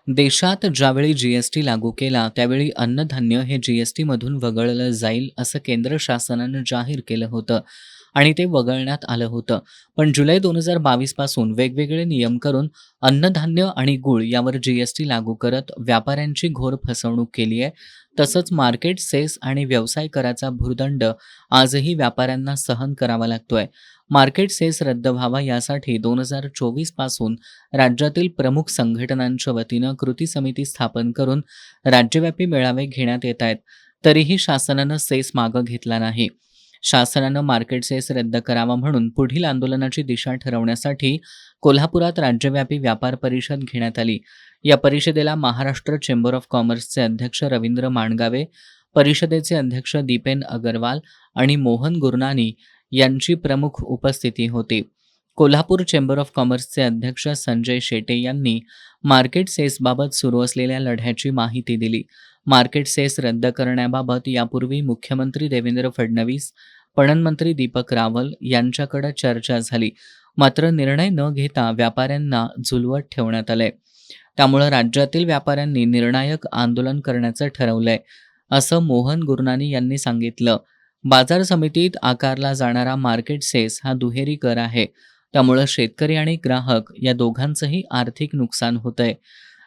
देशात ज्यावेळी जीएसटी लागू केला त्यावेळी अन्नधान्य हे जीएसटीमधून वगळलं जाईल असं केंद्र शासनानं जाहीर केलं होतं आणि ते वगळण्यात आलं होतं. पण जुलै 2022 पासून वेगवेगळे नियम करून अन्नधान्य आणि गूळ यावर जीएसटी लागू करत व्यापाऱ्यांची घोर फसवणूक केली आहे. तसंच मार्केट सेस आणि व्यवसाय कराचा भुर्दंड आजही व्यापाऱ्यांना सहन करावा लागतोय. मार्केट सेस रद्द व्हावा यासाठी 2024 पासून राज्यातील प्रमुख संघटनांच्या वतीनं कृती समिती स्थापन करून राज्यव्यापी मेळावे घेण्यात येत आहेत. तरीही शासनानं सेस मागं घेतला नाही. शासनानं मार्केट सेस रद्द करावा म्हणून पुढील आंदोलनाची दिशा ठरवण्यासाठी कोल्हापुरात राज्यव्यापी व्यापार परिषद घेण्यात आली. या परिषदेला महाराष्ट्र चेंबर ऑफ कॉमर्सचे अध्यक्ष रवींद्र माणगावे, परिषदेचे अध्यक्ष दीपेन अगरवाल आणि मोहन गुरनानी यांची प्रमुख उपस्थिती होती. कोल्हापूर चेंबर ऑफ कॉमर्सचे अध्यक्ष संजय शेटे यांनी मार्केट सेसबाबत सुरू असलेल्या लढ्याची माहिती दिली. मार्केट सेस रद्द करण्याबाबत यापूर्वी मुख्यमंत्री देवेंद्र फडणवीस, पणन मंत्री दीपक रावल यांच्याकडे चर्चा झाली. मात्र निर्णय न घेता व्यापाऱ्यांना झुलवत ठेवण्यात आलंय. त्यामुळे राज्यातील व्यापाऱ्यांनी निर्णायक आंदोलन करण्याचं ठरवलंय, असं मोहन गुरनानी यांनी सांगितलं. बाजार समितीत आकारला जाणारा मार्केट सेस हा दुहेरी कर आहे. त्यामुळं शेतकरी आणि ग्राहक या दोघांचंही आर्थिक नुकसान होतंय.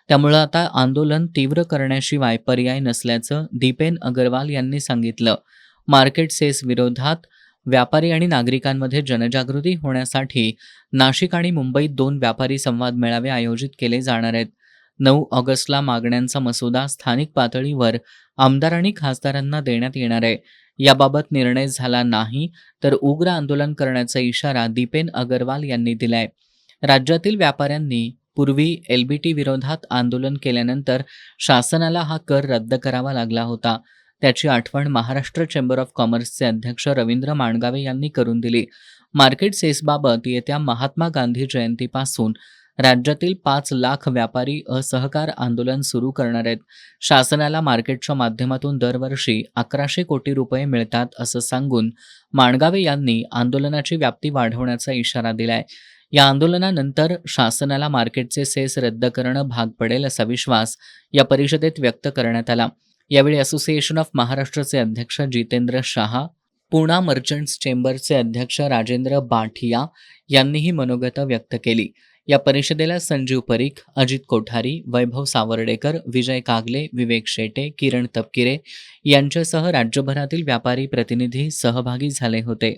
त्यामुळं आता आंदोलन तीव्र करण्याशिवाय पर्याय नसल्याचं दीपेन अगरवाल यांनी सांगितलं. मार्केट सेस विरोधात व्यापारी आणि नागरिकांमध्ये जनजागृती होण्यासाठी नाशिक आणि मुंबईत 2 व्यापारी संवाद मेळावे आयोजित केले जाणार आहेत. 9 ऑगस्टला मागण्यांचा मसुदा स्थानिक पातळीवर आमदार आणि खासदारांना देण्यात येणार आहे. याबाबत निर्णय झाला नाही तर उग्र आंदोलन करण्याचा इशारा दीपेन अगरवाल यांनी दिलाय. राज्यातील व्यापाऱ्यांनी पूर्वी एलबीटी विरोधात आंदोलन केल्यानंतर शासनाला हा कर रद्द करावा लागला होता. त्याची आठवण महाराष्ट्र चेंबर ऑफ कॉमर्सचे अध्यक्ष रवींद्र माणगावे यांनी करून दिली. मार्केट सेसबाबत येत्या महात्मा गांधी जयंतीपासून राज्यातील 5 लाख व्यापारी असहकार आंदोलन सुरू करणार आहेत. शासनाला मार्केटच्या माध्यमातून दरवर्षी 1100 कोटी रुपये मिळतात असं सांगून माणगावे यांनी आंदोलनाची व्याप्ती वाढवण्याचा इशारा दिलाय. या आंदोलनानंतर शासनाला मार्केटचे सेस रद्द करणं भाग पडेल असा विश्वास या परिषदेत व्यक्त करण्यात आला. यावेळी असोसिएशन ऑफ महाराष्ट्रचे अध्यक्ष जितेंद्र शहा, पूना मर्चंट्स चेंबरचे अध्यक्ष राजेंद्र बाठिया यांनीही मनोगत व्यक्त केली. या परिषदेला संजीव परीख, अजित कोठारी, वैभव सावर्डेकर, विजय कागले, विवेक शेटे, किरण तपकिरे यांच्यासह राज्यभरातील व्यापारी प्रतिनिधी सहभागी झाले होते.